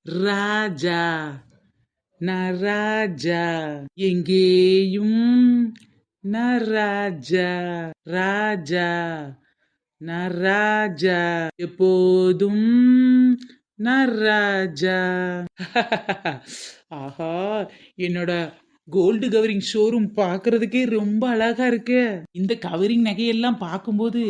ராஜா நராஜா எங்கேயும் நராஜா ராஜா நராஜா எப்போதும் நராஜா. ஆஹா, என்னோட கோல்டு கவரிங் ஷோரூம் பார்க்கிறதுக்கே ரொம்ப அழகா இருக்கு. இந்த கவரிங் நகையெல்லாம் பார்க்கும்போது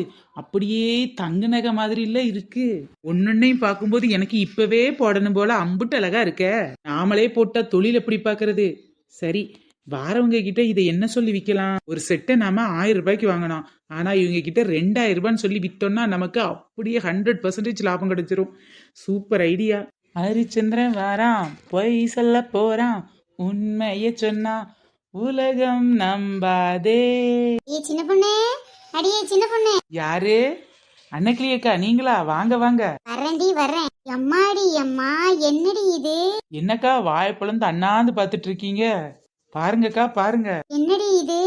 அப்படியே தங்க நகை மாதிரி இல்ல இருக்கு. ஒன்னொன்னையும் பார்க்கும்போது எனக்கு இப்பவே போடணும் போல அம்புட்டு அழகா இருக்க. நாமளே போட்டா தொழில் எப்படி பார்க்கறது? சரி, வாரவங்க கிட்ட இதை என்ன சொல்லி விற்கலாம்? ஒரு செட்டை நாம 1000 ரூபாய்க்கு வாங்கணும். ஆனா இவங்க கிட்ட 2000 ரூபான்னு சொல்லி வித்தோம்னா நமக்கு அப்படியே 100% லாபம் கிடைச்சிரும். Super idea. ஹரிச்சந்திரன் வாரான், பொய் சொல்ல போறான், உண்மைய சொன்னா உலகம் நம்பாதே. ஏ சின்ன பொண்ணு, அடியே சின்ன பொண்ணு. யாரு? அன்னக்கிளி அக்கா நீங்களா? வாங்க வாங்க. வரேன்டி வரேன். எம்மாடி அம்மா, என்னடி இது? என்னக்கா வாழைப்பழந்து அண்ணாந்து பார்த்துட்டு இருக்கீங்க? பாருங்கக்கா பாருங்க. என்னடி இது?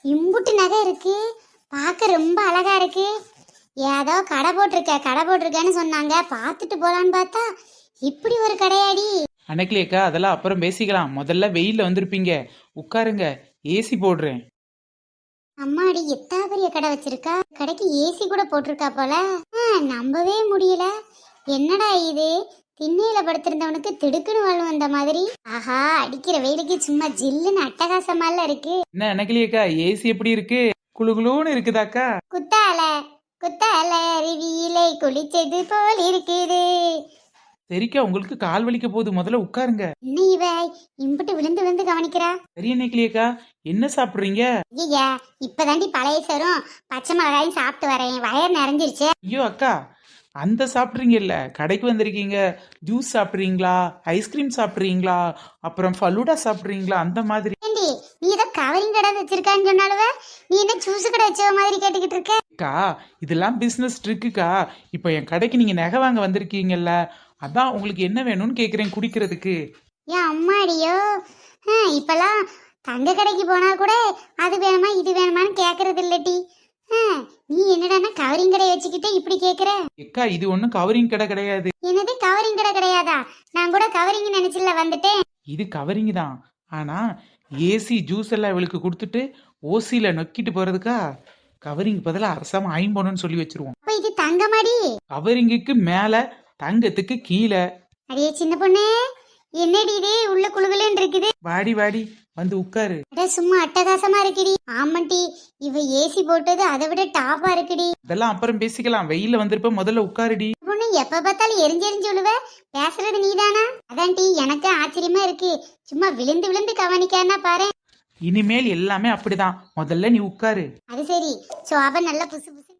இம்புட்டு நகை இருக்கு, பார்க்க ரொம்ப அழகா இருக்கு. ஏதோ கடை போட்டிருக்கேன்னு சொன்னாங்க, பார்த்துட்டு போலான்னு பார்த்தா இப்படி ஒரு கடையாடி. அன்னக்கிளி அக்கா அதெல்லாம் அப்புறம் பேசிக்கலாம். முதல்ல வெயில்ல வந்திருப்பீங்க, உட்காருங்க, ஏசி போடுறேன். அம்மாடி எத்தா பெரிய கடை வச்சிருக்கா, கடைக்கு ஏசி கூட போட்டிருக்கா போல. நம்பவே முடியல. என்னடா இது, திண்ணையில படுத்திருந்தவனுக்கு திடுக்குன்னு வாழ் வந்த மாதிரி. ஆஹா, அடிக்கிற வெயிலுக்கு சும்மா ஜில்லுன்னு அட்டகாசமால இருக்கு. என்ன அன்னக்கிளி அக்கா ஏசி எப்படி இருக்கு? குளுகுளுன்னு இருக்குதாக்கா? குத்தால குத்தால அருவியிலே குளிச்சது போல் இருக்குது. சரிக்கா, உங்களுக்கு கால் வலிக்க போகுது, முதல்ல உட்காருங்க. என்ன இவ இம்புட்டு விழுந்து விழுந்து கவனிக்கிறா? சரி அன்னக்கிளி அக்கா, என்ன சாப்பிடுறீங்க? ஐயா, இப்பதாண்டி பழைய சரும் பச்சை மிளகாயும் சாப்பிட்டு வரேன், வயர் நிறைஞ்சிருச்சு. ஐயோ அக்கா, அந்த சாப்பிட்றீங்கல்ல, கடைக்கு வந்திருக்கீங்க, ஜூஸ் சாப்பிட்றீங்களா, ஐஸ்கிரீம் சாப்பிட்றீங்களா, அப்புறம் ஃபலூடா சாப்பிட்றீங்களா, அந்த மாதிரி. ஏண்டி, நீ ஏதோ கவரிங் கடை வச்சிருக்கான்னு சொன்னாலுவ, நீ என்ன ஜூஸ் கடை வச்ச மாதிரி கேட்டுக்கிட்டு இருக்க? அக்கா இதெல்லாம் பிஸ்னஸ் ட்ரிக்குக்கா. இப்போ என் கடைக்கு நீங்க நகை வாங்க வந்திருக்கீங்கல்ல, அதான் உங்களுக்கு என்ன வேணும்னு கேட்குறேன் குடிக்கிறதுக்கு. ஏன் அம்மாடியோ, இப்பெல்லாம் தங்க கடைக்கு போனா கூட அது வேணுமா இது வேணுமான்னு கேக்குறது இல்லட்டி. நீ என்னடான்னா கவரிங் கடை வச்சுக்கிட்டு இப்படி கேக்குற? அக்கா இது ஒன்றும் கவரிங் கடை கிடையாது. என்னது கவரிங் கடை கிடையாதா? நான் கூட கவரிங் நினைச்சுல வந்துட்டேன். இது கவரிங் தான், ஆனா ஏசி ஜூஸ் எல்லாம் இவளுக்கு கொடுத்துட்டு ஓசியில நொக்கிட்டு போறதுக்கா கவரிங் பதிலா அரசாம ஐம்பொன்னு சொல்லி வச்சிருவோம். அப்ப இது தங்கமாடி? கவரிங்குக்கு மேல, தங்கத்துக்கு கீழே. அடியே சின்ன பொண்ணு, என்னடி இது உள்ள குளுகுலுன்னு இருக்குது? வாடி வாடி வந்து உட்காரு. சும்மா அட்டகாசமா இருக்குடி. ஆமாண்டி, இவ ஏசி போட்டது அதை விட டாப்பா இருக்குடி. இதெல்லாம் அப்புறம் பேசிக்கலாம், வெயில வந்திருப்ப முதல்ல உட்காருடி. பொண்ணு எப்ப பார்த்தாலும் எரிஞ்செரிஞ்சு விழுவ, பேசுறது நீதானா? அதான் டி, எனக்கு ஆச்சரியமா இருக்கு. சும்மா விழுந்து விழுந்து கவனிக்கானா பாரு. இனிமேல் எல்லாமே அப்படிதான், முதல்ல நீ உட்காரு. அது சரி, சோபா நல்லா புசு புசு.